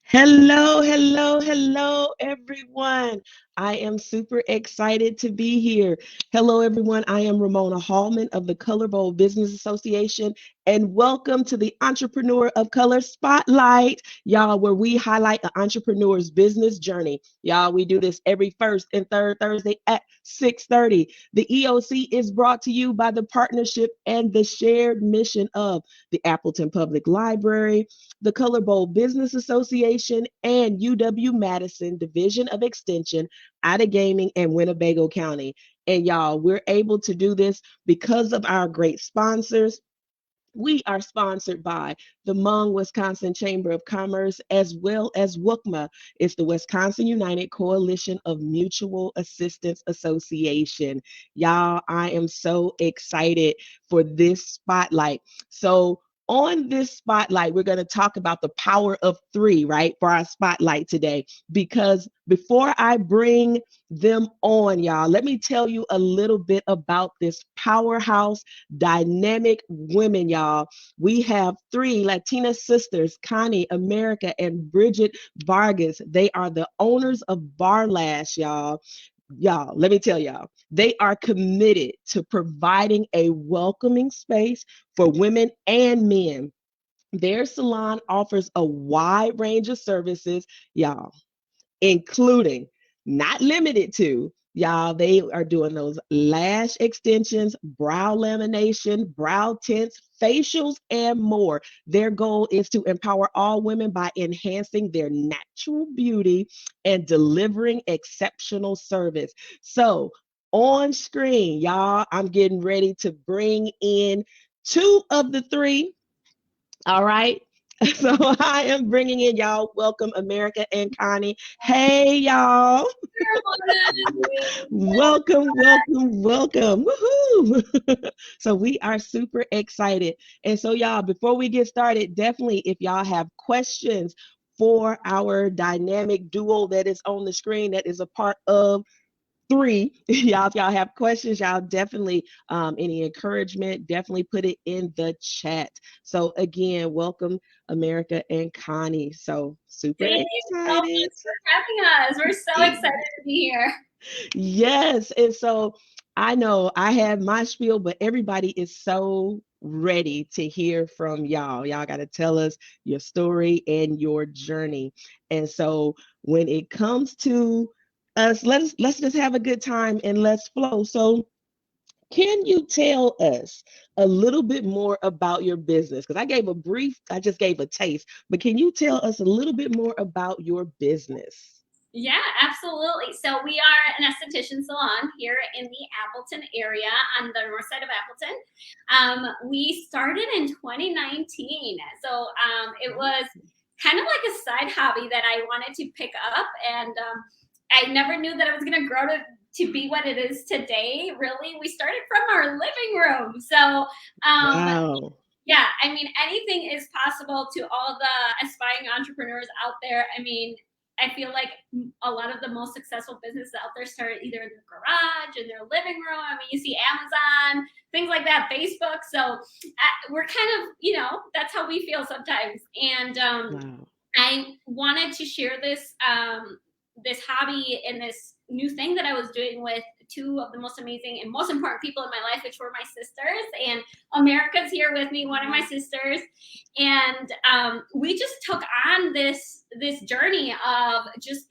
Hello, hello, hello, everyone. I am super excited to be here. Hello, everyone. I am Ramona Hallman of the ColorBold Business Association, and welcome to the Entrepreneur of Color Spotlight, y'all, where we highlight an entrepreneur's business journey. Y'all, we do this every first and third Thursday at 6:30. The EoC is brought to you by the partnership and the shared mission of the Appleton Public Library, the ColorBold Business Association, and UW-Madison Division of Extension out of Gaming and Winnebago County. And y'all, we're able to do this because of our great sponsors. We are sponsored by the Hmong, Wisconsin Chamber of Commerce, as well as WUCMA. It's the Wisconsin United Coalition of Mutual Assistance Association. Y'all, I am so excited for this spotlight. So on this spotlight, we're going to talk about the power of three, right, for our spotlight today. Because before I bring them on, y'all, let me tell you a little bit about this powerhouse dynamic women, y'all. We have three Latina sisters, Connie, America, and Bridget Vargas. They are the owners of Barlash, y'all. Y'all, let me tell y'all, they are committed to providing a welcoming space for women and men. Their salon offers a wide range of services, y'all, including, not limited to, y'all, they are doing those lash extensions, brow lamination, brow tints, facials, and more. Their goal is to empower all women by enhancing their natural beauty and delivering exceptional service. So, on screen, y'all, I'm getting ready to bring in two of the three. All right. So I am bringing in y'all. Welcome, America and Connie. Hey, y'all. Welcome, welcome, welcome. Woohoo. So we are super excited. And so, y'all, before we get started, definitely if y'all have questions for our dynamic duo that is on the screen, that is a part of three. Y'all, if y'all have questions, y'all definitely any encouragement, definitely put it in the chat. So again, welcome, America and Connie. So super Thank you so excited. much for having us. We're so excited to be here. Yes. And so I know I have my spiel, but everybody is so ready to hear from y'all. Y'all got to tell us your story and your journey. And so when it comes to us, let's just have a good time and let's flow. So can you tell us a little bit more about your business? Because I just gave a taste, but can you tell us a little bit more about your business? Yeah, absolutely. So we are an esthetician salon here in the Appleton area on the north side of Appleton. We started in 2019. So it was kind of like a side hobby that I wanted to pick up. And I never knew that it was going to grow to be what it is today. Really, we started from our living room. So Wow. yeah, I mean, anything is possible to all the aspiring entrepreneurs out there. I mean, I feel like a lot of the most successful businesses out there start either in their garage, in their living room. I mean, you see Amazon, things like that, Facebook. So we're kind of, that's how we feel sometimes. And Wow. I wanted to share this hobby and this new thing that I was doing with two of the most amazing and most important people in my life, which were my sisters. And America's here with me, one of my sisters, and we just took on this journey of just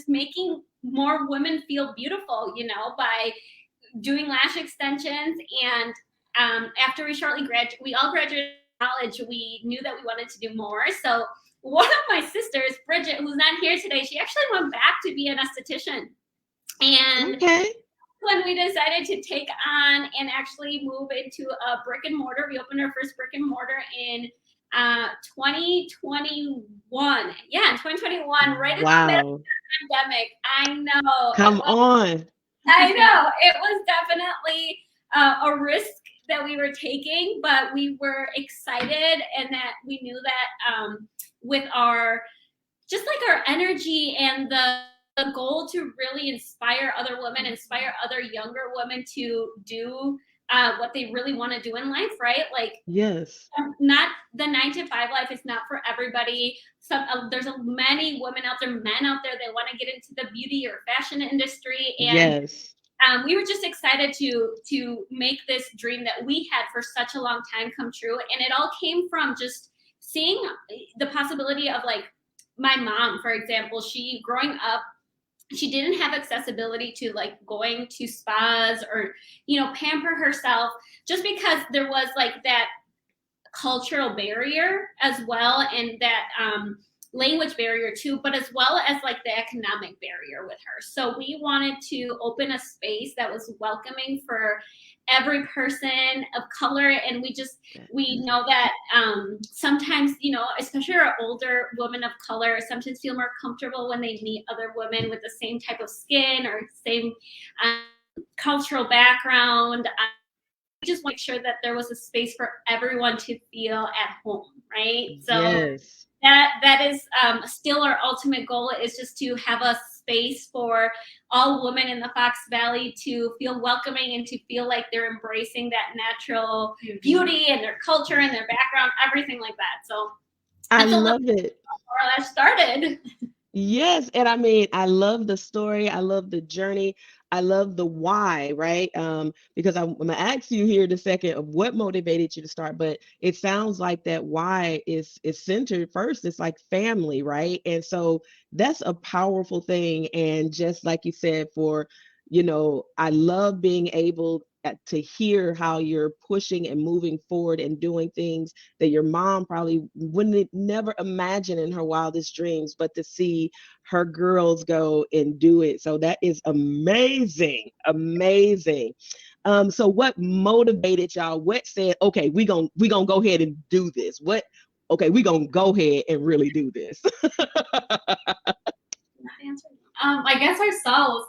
making more women feel beautiful, by doing lash extensions. And after we all graduated college, we knew that we wanted to do more. So one of my sisters, Bridget, who's not here today, she actually went back to be an esthetician. And Okay. when we decided to take on and actually move into a brick and mortar, we opened our first brick and mortar in 2021. Yeah, in 2021, right in the middle of Wow. the pandemic. I know. Come on. I know. It was definitely a risk that we were taking, but we were excited, and that we knew that with our energy and the goal to really inspire other women, inspire other younger women to do what they really want to do in life, right? Like, Yes. not the 9-to-5 life is not for everybody. There's many women out there, men out there that want to get into the beauty or fashion industry, and Yes. we were just excited to make this dream that we had for such a long time come true. And it all came from just seeing the possibility of, like, my mom, for example, she growing up, she didn't have accessibility to, like, going to spas or, pamper herself, just because there was, like, that cultural barrier as well, and that language barrier too, but as well as, like, the economic barrier with her. So we wanted to open a space that was welcoming for every person of color. And we know that sometimes, especially our older women of color sometimes feel more comfortable when they meet other women with the same type of skin or same cultural background. We just want to make sure that there was a space for everyone to feel at home, right? So Yes. that is still our ultimate goal, is just to have a space for all women in the Fox Valley to feel welcoming and to feel like they're embracing that natural beauty and their culture and their background, everything like that. So I love it. Where I started. Yes. And I mean, I love the story. I love the journey. I love the why, right? Because I'm going to ask you here in a second of what motivated you to start, but it sounds like that why is centered first. It's like family, right? And so that's a powerful thing. And just like you said, I love being able to hear how you're pushing and moving forward and doing things that your mom probably wouldn't never imagine in her wildest dreams, but to see her girls go and do it. So that is amazing, amazing. So what motivated y'all? What said, okay, we gonna go ahead and do this? We gonna go ahead and really do this. I guess ourselves,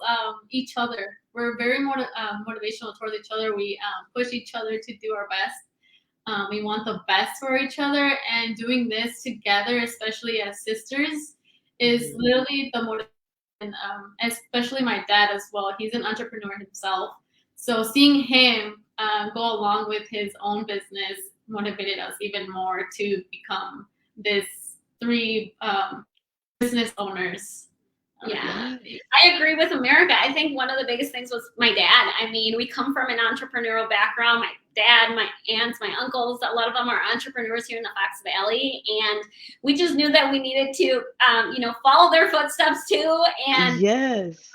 each other. We're very motivational towards each other. We push each other to do our best. We want the best for each other, and doing this together, especially as sisters, is literally the motivation. Especially my dad as well. He's an entrepreneur himself, so seeing him go along with his own business motivated us even more to become this 3 business owners. Yeah, I agree with America. I think one of the biggest things was my dad. I mean, we come from an entrepreneurial background. My dad, my aunts, my uncles, a lot of them are entrepreneurs here in the Fox Valley. And we just knew that we needed to, follow their footsteps too. And yes,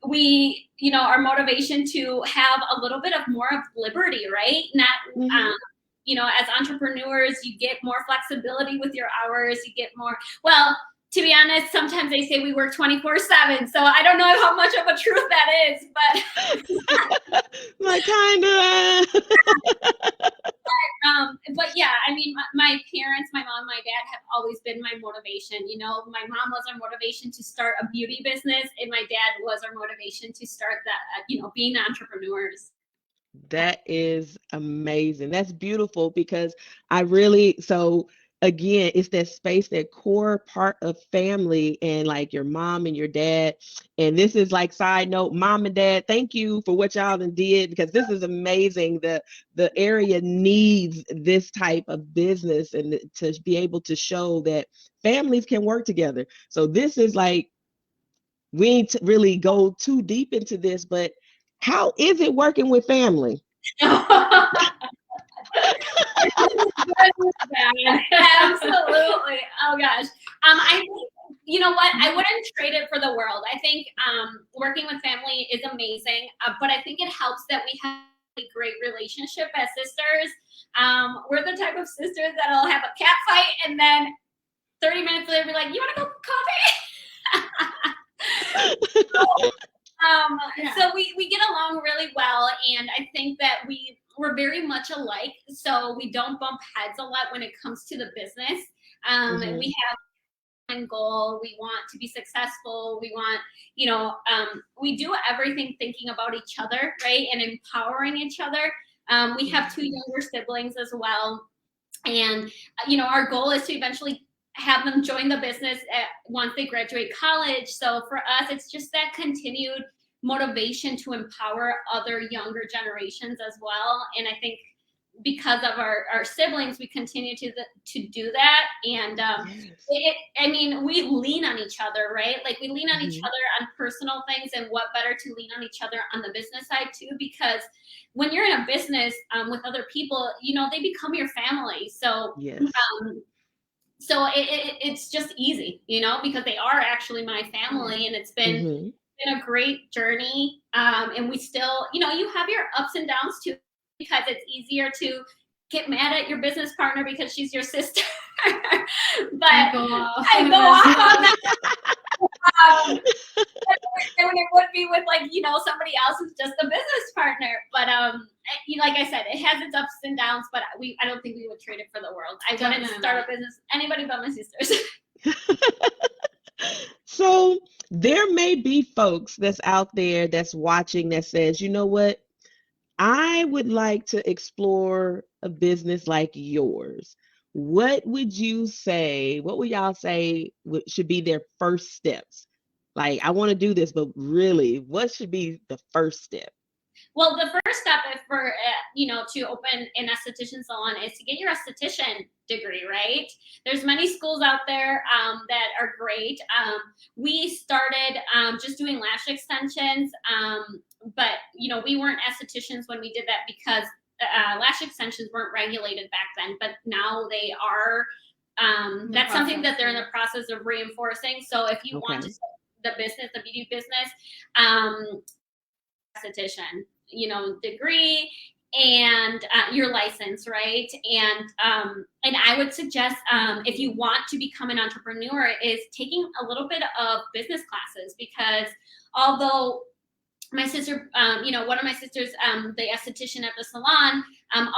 we, our motivation to have a little bit of more of liberty, right? Not, as entrepreneurs, you get more flexibility with your hours. You get more, to be honest, sometimes they say we work 24/7. So I don't know how much of a truth that is, but like kinda. But yeah, I mean, my parents, my mom, my dad have always been my motivation. My mom was our motivation to start a beauty business, and my dad was our motivation to start that, being entrepreneurs. That is amazing. That's beautiful because again, it's that space, that core part of family, and like your mom and your dad. And this is like side note, mom and dad, thank you for what y'all did, because this is amazing. The area needs this type of business, and to be able to show that families can work together. So this is like, we ain't really go too deep into this, but how is it working with family? Absolutely. Oh gosh. I think, you know what? I wouldn't trade it for the world. I think working with family is amazing, but I think it helps that we have a great relationship as sisters. We're the type of sisters that'll have a cat fight, and then 30 minutes later be like, "You want to go coffee?" So we get along really well, and I think that we're very much alike, so we don't bump heads a lot when it comes to the business. And we have one goal. We want to be successful. We want, we do everything thinking about each other, right, and empowering each other. We have 2 younger siblings as well, and our goal is to eventually have them join the business once they graduate college. So for us, it's just that continued motivation to empower other younger generations as well. And I think because of our siblings, we continue to do that. And I mean, we lean on each other, right? Like we lean on each other on personal things, and what better to lean on each other on the business side too, because when you're in a business with other people, you know, they become your family. So so it's just easy, you know, because they are actually my family, and it's been a great journey. And we still, you know, you have your ups and downs too, because it's easier to get mad at your business partner because she's your sister. But I go off on that. Than it would be with, like, you know, somebody else who's just a business partner. But you know, like I said, it has its ups and downs, but I don't think we would trade it for the world. I wouldn't start a business anybody but my sisters. So there may be folks that's out there that's watching that says, you know what, I would like to explore a business like yours. What would you say? What would y'all say should be their first steps? Like, I want to do this, but really, what should be the first step? Well, the first step for, you know, to open an esthetician salon is to get your esthetician degree, right? There's many schools out there that are great. We started just doing lash extensions, but, you know, we weren't estheticians when we did that because lash extensions weren't regulated back then, but now they are. That's something that they're in the process of reinforcing. So if you want to start the business, the beauty business, esthetician, you know, degree and your license, right? And I would suggest if you want to become an entrepreneur is taking a little bit of business classes, because although my sister, you know, one of my sisters, the esthetician at the salon,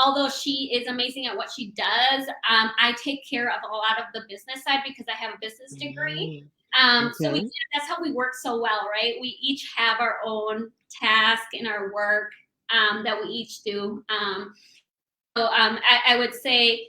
although she is amazing at what she does, I take care of a lot of the business side because I have a business degree. So that's how we work so well, right? We each have our own task and our work that we each do. So I would say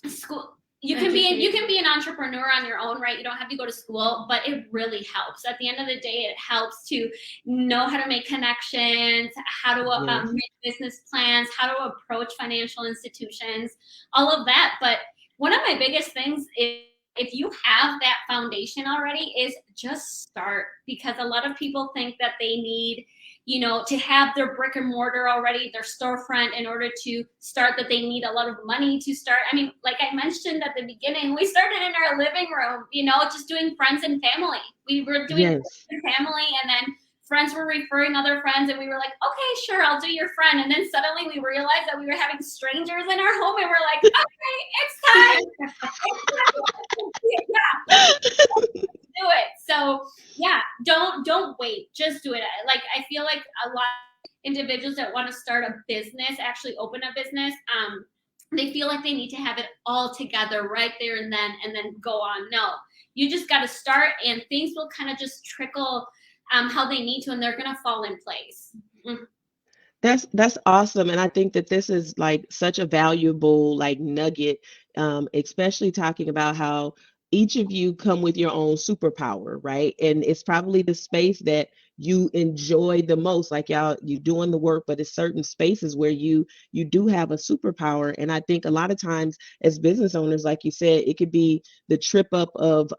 school. You can be an entrepreneur on your own, right? You don't have to go to school, but it really helps. At the end of the day, it helps to know how to make connections, how to make business plans, how to approach financial institutions, all of that. But one of my biggest things is, if you have that foundation already, is just start, because a lot of people think that they need, you know, to have their brick and mortar already, their storefront, in order to start, that they need a lot of money to start. I mean, like I mentioned at the beginning, we started in our living room, you know, just doing friends and family. We were doing friends and family, and then friends were referring other friends, and we were like, okay, sure, I'll do your friend. And then suddenly we realized that we were having strangers in our home, and we're like, okay, it's time. Do it. So yeah, don't wait, just do it. Like, I feel like a lot of individuals that want to start a business, actually open a business, they feel like they need to have it all together right there and then go on. No, you just got to start, and things will kind of just trickle how they need to, and they're going to fall in place. That's awesome. And I think that this is like such a valuable like nugget, especially talking about how each of you come with your own superpower, right? And it's probably the space that you enjoy the most. Like you doing the work, but it's certain spaces where you do have a superpower. And I think a lot of times as business owners, like you said, it could be the trip up of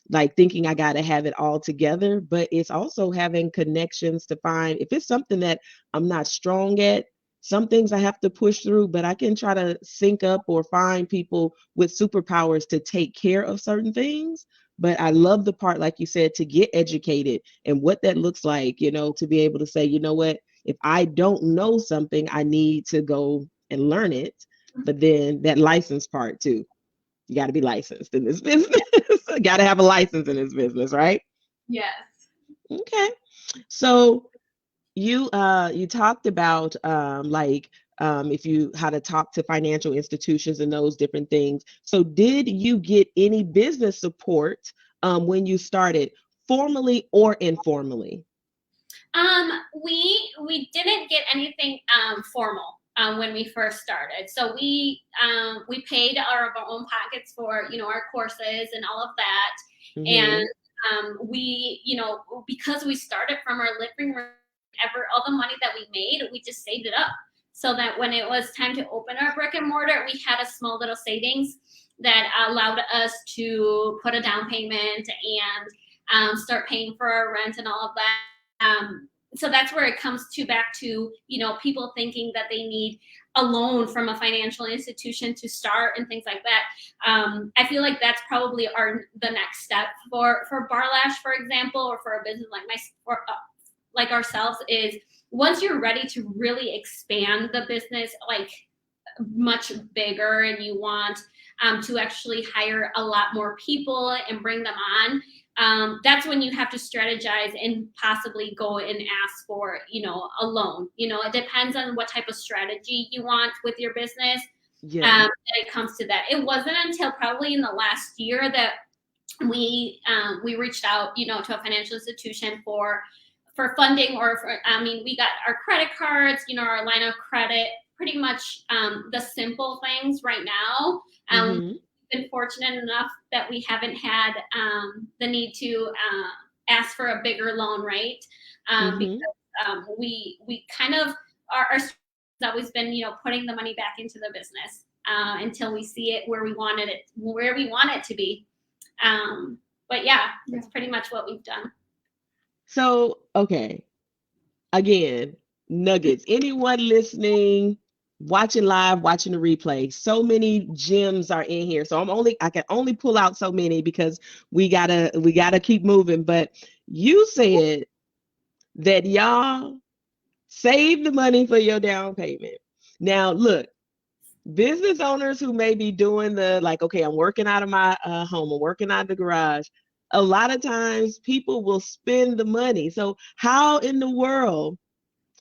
like thinking I got to have it all together, but it's also having connections to find, if it's something that I'm not strong at, some things I have to push through, but I can try to sync up or find people with superpowers to take care of certain things. But I love the part, like you said, to get educated and what that looks like, you know, to be able to say, you know what, if I don't know something, I need to go and learn it. But then that license part too. You got to be licensed in this business. Got to have a license in this business, right? Yes. Okay. So you talked about if you how to talk to financial institutions and those different things. So did you get any business support when you started, formally or informally? We didn't get anything formal when we first started. So we paid out of our own pockets for, you know, our courses and all of that. Mm-hmm. And We, because we started from our living room, all the money that we made, we just saved it up so that when it was time to open our brick and mortar, we had a small little savings that allowed us to put a down payment and start paying for our rent and all of that. So that's where it comes back to, people thinking that they need a loan from a financial institution to start and things like that. I feel like that's probably the next step for Barlash, for example, or for a business like ourselves, is once you're ready to really expand the business like much bigger, and you want to actually hire a lot more people and bring them on, that's when you have to strategize and possibly go and ask for, a loan. It depends on what type of strategy you want with your business. Yeah. That it comes to that. It wasn't until probably in the last year that we reached out, to a financial institution for funding, or we got our credit cards, our line of credit, pretty much the simple things right now. Been fortunate enough that we haven't had the need to ask for a bigger loan rate, because we kind of our strategy has always been, putting the money back into the business until we see it where we want it to be. But yeah, that's pretty much what we've done. So, okay, again, nuggets. Anyone listening, watching live, watching the replay, so many gems are in here. So I can only pull out so many because we gotta keep moving. But you said that y'all save the money for your down payment. Now, look, business owners who may be doing okay, I'm working out of my home, I'm working out of the garage. A lot of times people will spend the money. So how in the world,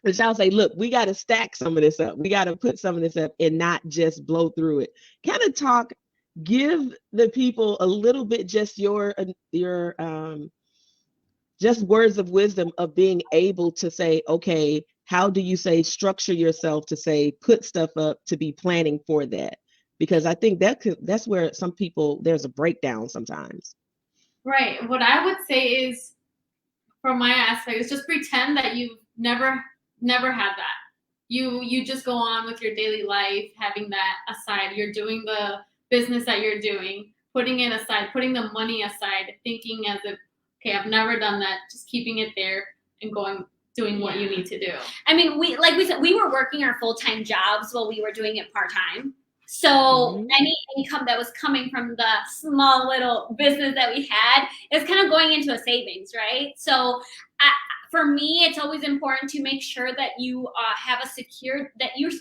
which I'll say, look, we got to stack some of this up. We got to put some of this up and not just blow through it. Kind of give the people a little bit, just your just words of wisdom of being able to say, okay, how do you structure yourself to put stuff up, to be planning for that? Because I think that's where some people, there's a breakdown sometimes. Right. What I would say is, from my aspect, is just pretend that you've never had that. You just go on with your daily life, having that aside. You're doing the business that you're doing, putting it aside, putting the money aside, thinking as if, okay, I've never done that, just keeping it there and doing what you need to do. I mean, like we said, we were working our full-time jobs while we were doing it part-time. So any income that was coming from the small little business that we had is kind of going into a savings, right? So for me, it's always important to make sure that you have that you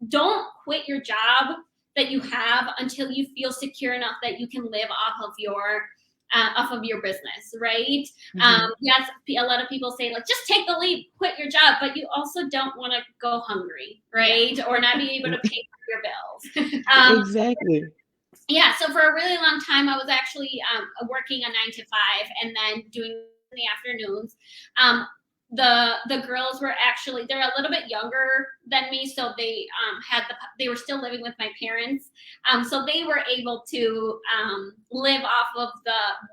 don't quit your job that you have until you feel secure enough that you can live off of your business, right? Yes, a lot of people say, like, just take the leap, quit your job, but you also don't want to go hungry, right? Or not be able to pay for your bills. Exactly. Yeah, so for a really long time, I was actually working a 9 to 5 and then doing in the afternoons. The girls were actually, they're a little bit younger than me, so they they were still living with my parents, so they were able to live off of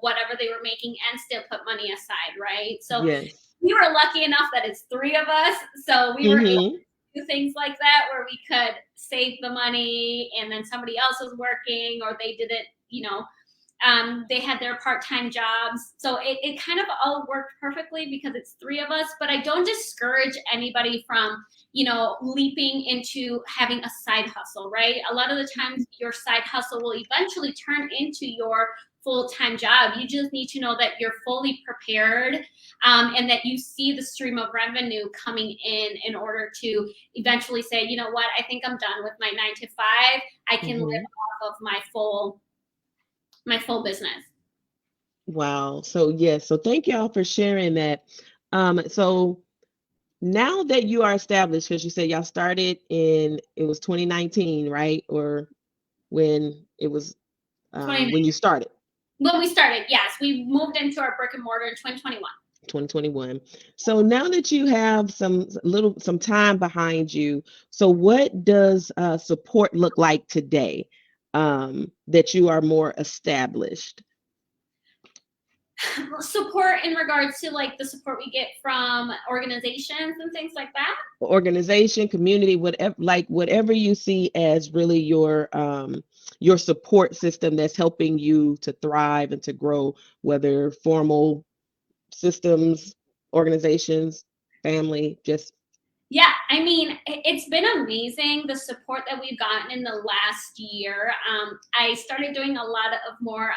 whatever they were making and still put money aside, right? So we were lucky enough that it's 3 of us, so we were able to do things like that where we could save the money and then somebody else was working, or they did it, they had their part-time jobs. So it kind of all worked perfectly because it's 3 of us, but I don't discourage anybody from, leaping into having a side hustle, right? A lot of the times your side hustle will eventually turn into your full-time job. You just need to know that you're fully prepared and that you see the stream of revenue coming in order to eventually say, you know what, I think I'm done with my 9 to 5. I can live off of my full business. Wow. So so thank y'all for sharing that. So now that you are established, because you said y'all started it was 2019, right? Or when it was when you started? When we started, yes. We moved into our brick and mortar in 2021. 2021. So now that you have some time behind you, so what does support look like today that you are more established? Support in regards to like the support we get from organizations and things like that. Organization, community, whatever, like whatever you see as really your support system that's helping you to thrive and to grow, whether formal systems, organizations, family, just Yeah, I mean, it's been amazing the support that we've gotten in the last year. I started doing a lot of more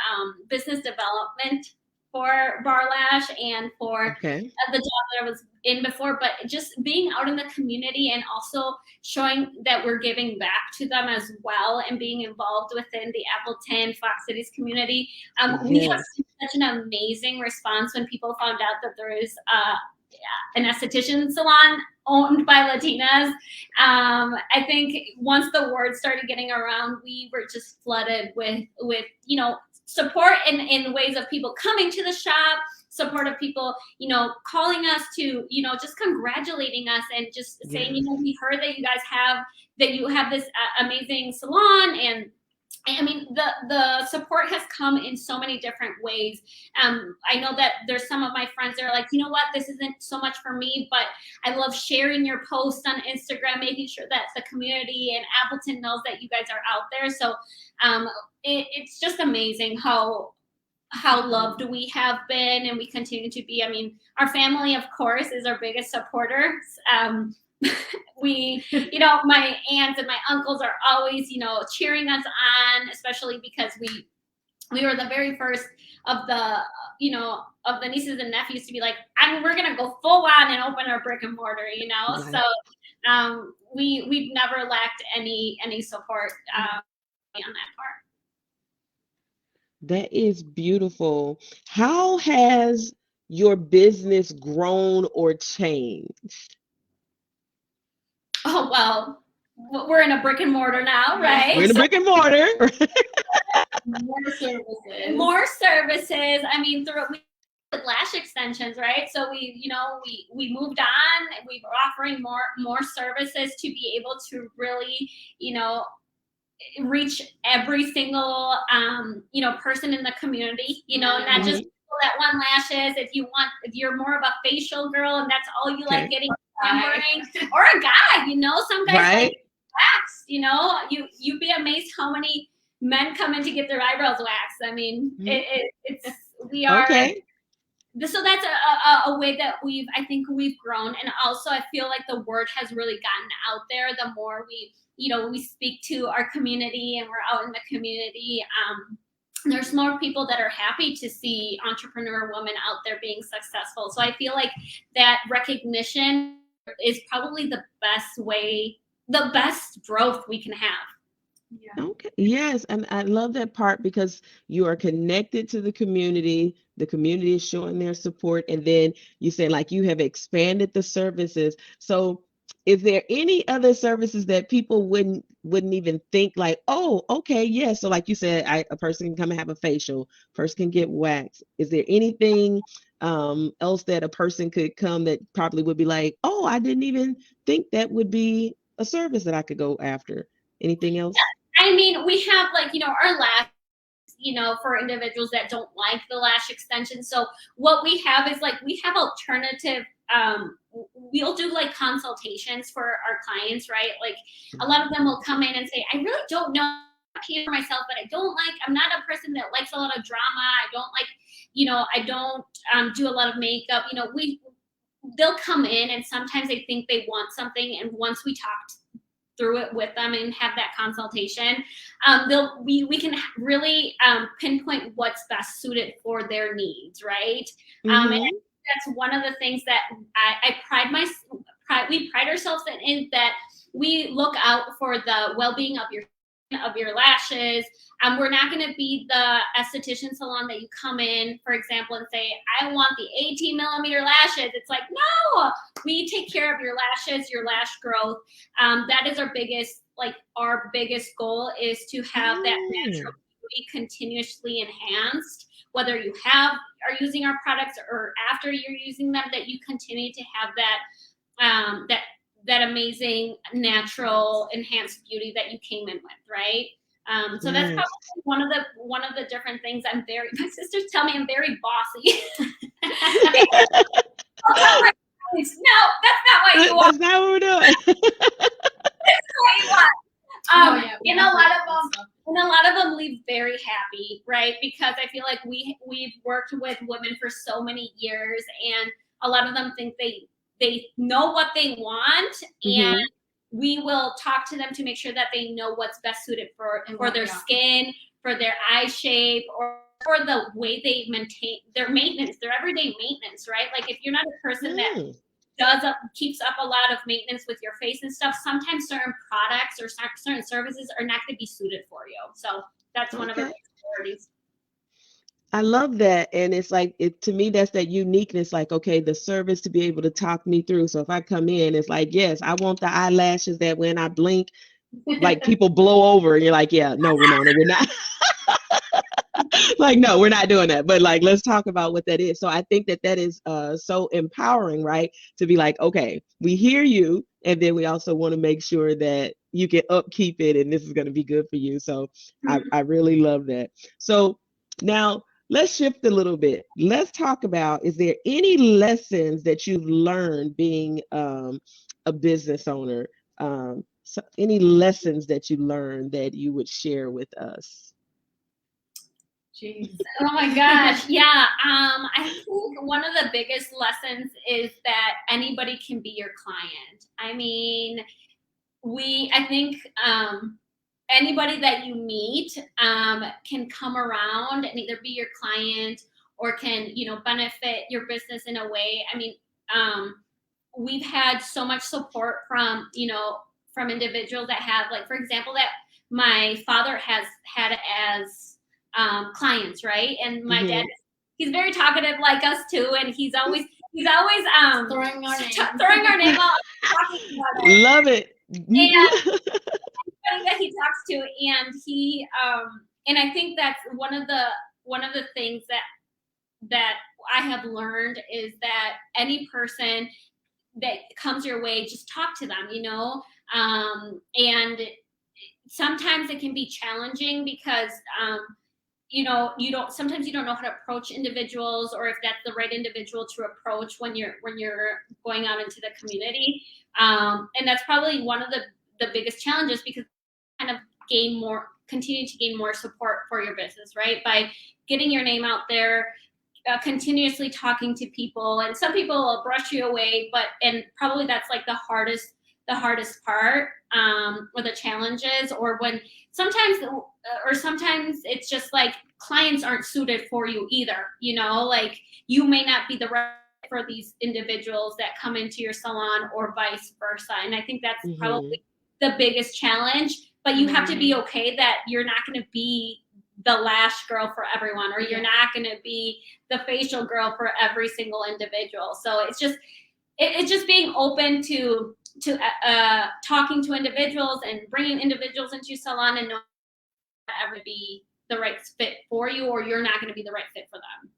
business development for Barlash and for okay. the job that I was in before, but just being out in the community and also showing that we're giving back to them as well and being involved within the Appleton Fox Cities community. We have Yes. seen such an amazing response when people found out that there is an esthetician salon owned by Latinas. I think once the word started getting around, we were just flooded with support in ways of people coming to the shop, support of people, calling us to, just congratulating us and just saying, Yes. we heard that you have this amazing salon. And I mean, the support has come in so many different ways. I know that there's some of my friends that are like, you know what, this isn't so much for me, but I love sharing your posts on Instagram, making sure that the community and Appleton knows that you guys are out there. So it's just amazing how loved we have been and we continue to be. I mean, our family, of course, is our biggest supporters. My aunts and my uncles are always, cheering us on, especially because we were the very first of the nieces and nephews to be like, we're gonna go full on and open our brick and mortar, Right. So we've never lacked any support on that part. That is beautiful. How has your business grown or changed? Oh, well, we're in a brick and mortar now, right? We're in a brick and mortar. More services. More services. I mean, with lash extensions, right? So we moved on. We were offering more services to be able to really, reach every single person in the community. Not just people that want lashes. If you're more of a facial girl and that's all you like getting pampering, or a guy, some guys Right. like wax. You'd be amazed how many men come in to get their eyebrows waxed. I mean, we are. Okay. So that's a way that I think we've grown. And also I feel like the word has really gotten out there. The more we speak to our community and we're out in the community, there's more people that are happy to see entrepreneur women out there being successful. So I feel like that recognition is probably the best growth we can have. Yeah. Okay. Yes. And I love that part because you are connected to the community. The community is showing their support. And then you say like you have expanded the services. So is there any other services that people wouldn't even think like, oh, okay, yeah. So like you said, a person can come and have a facial, person can get waxed. Is there anything else that a person could come that probably would be like, oh, I didn't even think that would be a service that I could go after? Anything else? I mean, we have our lash, for individuals that don't like the lash extension. So what we have is we have alternative, we'll do consultations for our clients, right? Like a lot of them will come in and say, I really don't know for myself, but I'm not a person that likes a lot of drama. I don't do a lot of makeup. They'll come in and sometimes they think they want something. And once we talked through it with them and have that consultation, we can really pinpoint what's best suited for their needs, right? And that's one of the things that we pride ourselves in that we look out for the well-being of your lashes. We're not going to be the esthetician salon that you come in, for example, and say, I want the 18 millimeter lashes. It's like, no, we take care of your lashes, your lash growth. That is our biggest goal is to have that natural beauty continuously enhanced, whether you are using our products or after you're using them, that you continue to have that amazing natural enhanced beauty that you came in with, right? So that's Yes. probably one of the different things. My sisters tell me I'm very bossy. I'll tell my colleagues, no, that's not what you want. That's not what we're doing. That's what you want. Oh, yeah, we And a have lot that of them, stuff. and a lot of them leave very happy, right? Because I feel like we've worked with women for so many years, and a lot of them think they know what they want, and Mhm. we will talk to them to make sure that they know what's best suited for their Yeah. skin, for their eye shape, or for the way they maintain their maintenance, their everyday maintenance, right? Like if you're not a person that Mm. keeps up a lot of maintenance with your face and stuff, sometimes certain products or certain services are not going to be suited for you. So that's one of our Okay. priorities. I love that. And it's like, to me, that's that uniqueness. Like, okay, the service to be able to talk me through. So if I come in, it's like, yes, I want the eyelashes that when I blink, like people blow over. And you're like, yeah, no, Ramona, we're not. Like, no, we're not doing that. But like, let's talk about what that is. So I think that is so empowering, right? To be like, okay, we hear you. And then we also want to make sure that you can upkeep it and this is going to be good for you. So I really love that. So now let's shift a little bit. Let's talk about, is there any lessons that you've learned being a business owner? So any lessons that you learned that you would share with us? Jeez. Oh my gosh. Yeah. I think one of the biggest lessons is that anybody can be your client. I mean, I think anybody that you meet can come around and either be your client or can, benefit your business in a way. I mean, we've had so much support from, from individuals that have, like, for example, that my father has had as clients, right? And my dad, he's very talkative like us too, and he's always Throwing our name. throwing our name out, talking about us. Love it. And that he talks to, and he and I think that's one of the things that I have learned is that any person that comes your way, just talk to them, and sometimes it can be challenging because sometimes you don't know how to approach individuals, or if that's the right individual to approach when you're going out into the community, and that's probably one of the biggest challenges, because kind of continue to gain more support for your business, right? By getting your name out there, continuously talking to people, and some people will brush you away, and probably that's like the hardest part, or the challenges, or when sometimes it's just like clients aren't suited for you either, like you may not be the right for these individuals that come into your salon, or vice versa. And I think that's probably the biggest challenge, but you have to be okay that you're not going to be the lash girl for everyone, or you're not going to be the facial girl for every single individual. So it's just being open to talking to individuals and bringing individuals into your salon, and not ever be the right fit for you, or you're not going to be the right fit for them.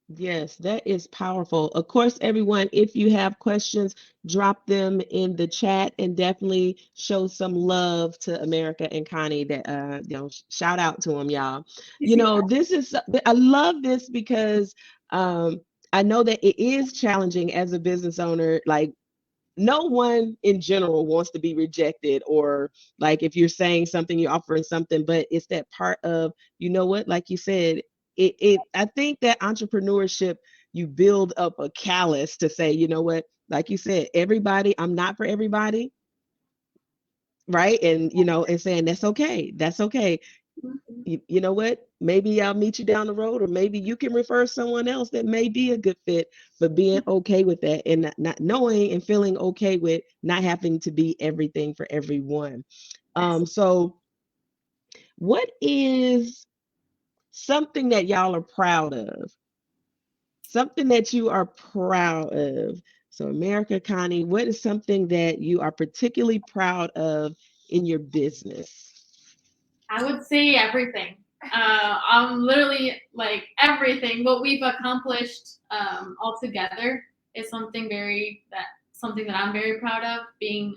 Yes, that is powerful. Of course, everyone, if you have questions, drop them in the chat, and definitely show some love to America and Connie. That shout out to them, y'all. I love this because I know that it is challenging as a business owner. Like, no one in general wants to be rejected, or like if you're saying something, you're offering something, but it's that part of, like you said, I think that entrepreneurship, you build up a callus to say, like you said, I'm not for everybody, right? And and saying that's okay. You know what? Maybe I'll meet you down the road, or maybe you can refer someone else that may be a good fit, but being okay with that, and not knowing and feeling okay with not having to be everything for everyone. So what is something that y'all are proud of? Something that you are proud of. So America, Connie, what is something that you are particularly proud of in your business? I would say everything. I'm literally like everything. What we've accomplished all together is something that I'm very proud of. Being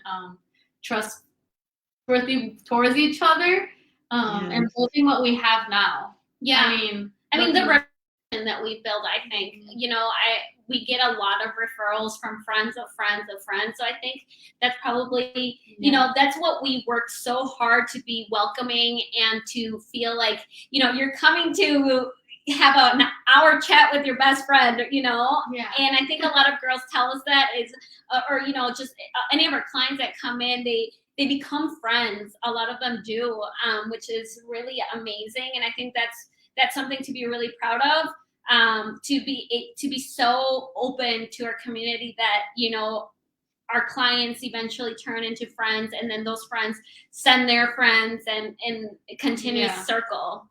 trustworthy towards each other, and building what we have now. Yeah. I mean the reputation that we build, I think, we get a lot of referrals from friends of friends of friends. So I think that's probably, that's what we work so hard to be welcoming and to feel like, you're coming to have an hour chat with your best friend, and I think a lot of girls tell us that is, or, just any of our clients that come in, they become friends. A lot of them do, which is really amazing. And I think that's something to be really proud of, to be so open to our community that, our clients eventually turn into friends, and then those friends send their friends, and continuous circle.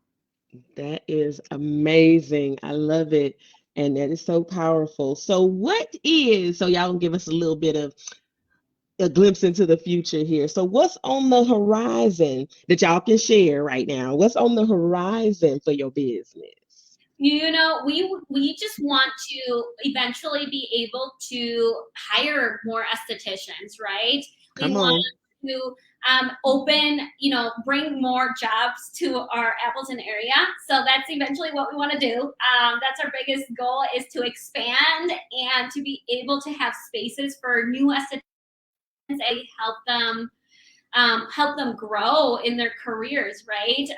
That is amazing. I love it. And that is so powerful. So so y'all can give us a little bit of a glimpse into the future here. So what's on the horizon that y'all can share right now? What's on the horizon for your business? We just want to eventually be able to hire more estheticians, right? Come we on. want to open, bring more jobs to our Appleton area. So that's eventually what we want to do. That's our biggest goal, is to expand and to be able to have spaces for new estheticians and help them grow in their careers, right?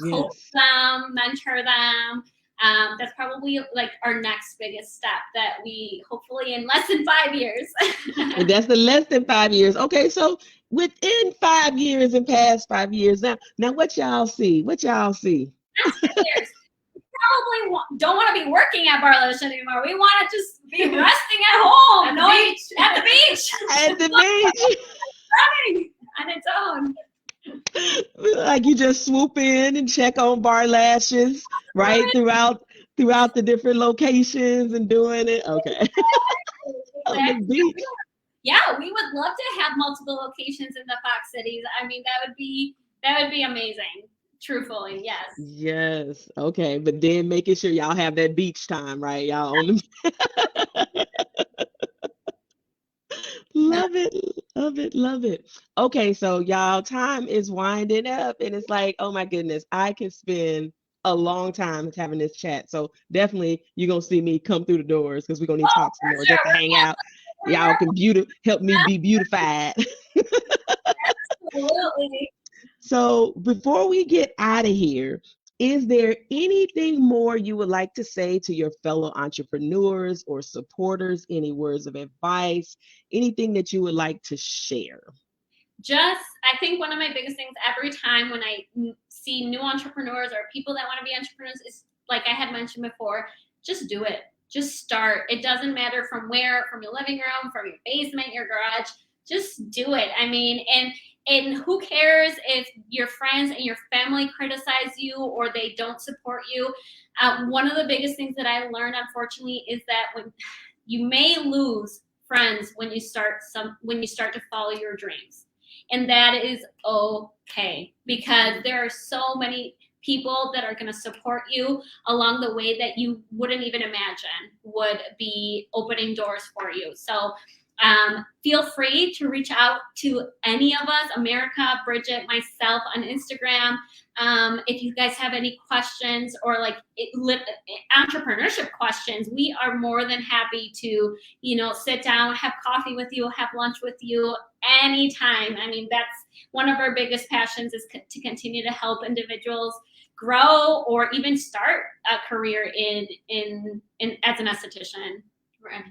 Coach them, mentor them. That's probably like our next biggest step, that we hopefully in less than 5 years. And that's the less than 5 years. Okay, so within 5 years and past 5 years now what y'all see? Years. Probably don't want to be working at Barlash anymore. We want to just be resting at home, at the beach. At the beach. Running on its own. Like you just swoop in and check on Barlashes, right? Throughout the different locations and doing it. Okay. On the beach. Yeah, we would love to have multiple locations in the Fox cities. I mean, that would be amazing. Truthfully, yes. Yes. Okay. But then making sure y'all have that beach time, right? Y'all on the Love it. Love it. Love it. Okay, so y'all, time is winding up, and it's like, oh my goodness, I can spend a long time having this chat. So definitely you're gonna see me come through the doors, because we're gonna need to talk some more, just to hang out. Y'all can help me be beautified. Absolutely. So before we get out of here, is there anything more you would like to say to your fellow entrepreneurs or supporters? Any words of advice? Anything that you would like to share? I think one of my biggest things every time when I see new entrepreneurs or people that want to be entrepreneurs is, like I had mentioned before, just do it. Just start. It doesn't matter from where, from your living room, from your basement, your garage. Just do it. I mean, and who cares if your friends and your family criticize you or they don't support you? One of the biggest things that I learned, unfortunately, is that when you may lose friends when you start to follow your dreams, and that is okay, because there are so many people that are going to support you along the way that you wouldn't even imagine would be opening doors for you. So feel free to reach out to any of us, America, Bridget, myself on Instagram. If you guys have any questions or entrepreneurship questions, we are more than happy to, sit down, have coffee with you, have lunch with you anytime. I mean, that's one of our biggest passions, is to continue to help individuals grow or even start a career in as an esthetician.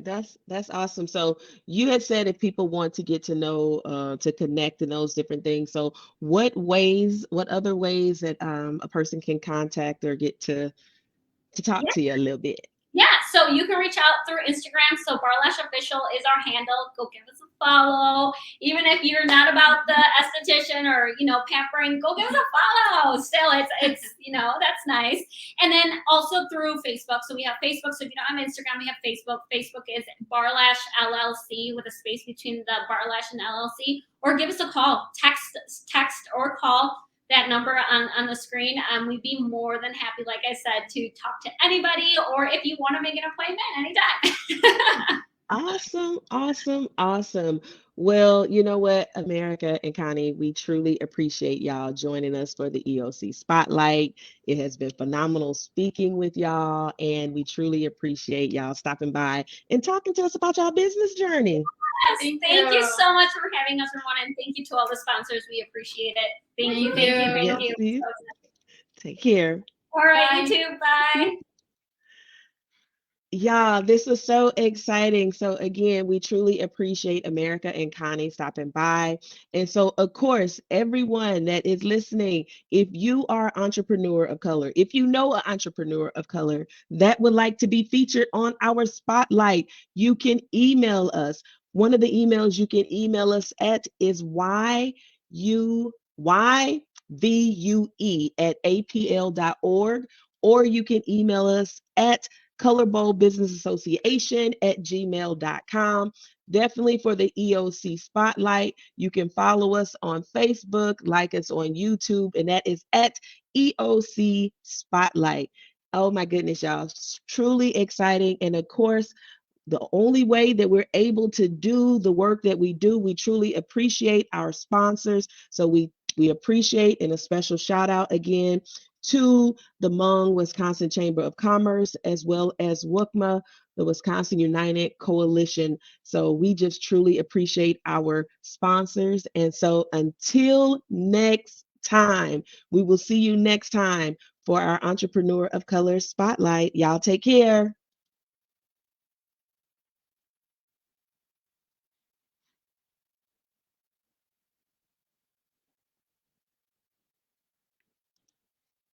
That's awesome. So you had said if people want to get to know, to connect and those different things. So what other ways that a person can contact or get to talk to you a little bit? Yeah, so you can reach out through Instagram. So Barlash Official is our handle. Go give us a follow. Even if you're not about the esthetician or, pampering, go give us a follow. Still, it's that's nice. And then also through Facebook. So we have Facebook. So if you don't have Instagram, we have Facebook. Facebook is Barlash LLC with a space between the Barlash and LLC. Or give us a call, text or call that number on the screen. We'd be more than happy, like I said, to talk to anybody, or if you want to make an appointment, anytime. Awesome, awesome, awesome. Well, you know what, America and Connie, we truly appreciate y'all joining us for the EoC Spotlight. It has been phenomenal speaking with y'all, and we truly appreciate y'all stopping by and talking to us about y'all business journey. Yes, thank you so much for having us, Ramona, and thank you to all the sponsors. We appreciate it. Thank you, thank you, thank Yes, you. you. Take care. All right, you too. Bye. Yeah, this is so exciting. So again, we truly appreciate America and Connie stopping by. And so, of course, everyone that is listening, if you are an entrepreneur of color, if you know an entrepreneur of color that would like to be featured on our spotlight, you can email us. One of the emails you can email us at is yuvue@apl.org, or you can email us at ColorBold Business Association at gmail.com. Definitely for the EoC Spotlight. You can follow us on Facebook, like us on YouTube, and that is at EoC Spotlight. Oh my goodness, y'all. It's truly exciting. And of course, the only way that we're able to do the work that we do, we truly appreciate our sponsors. So we appreciate, and a special shout out again to the Hmong Wisconsin Chamber of Commerce, as well as WUCMA, the Wisconsin United Coalition. So we just truly appreciate our sponsors. And so until next time, we will see you next time for our Entrepreneur of Color Spotlight. Y'all take care.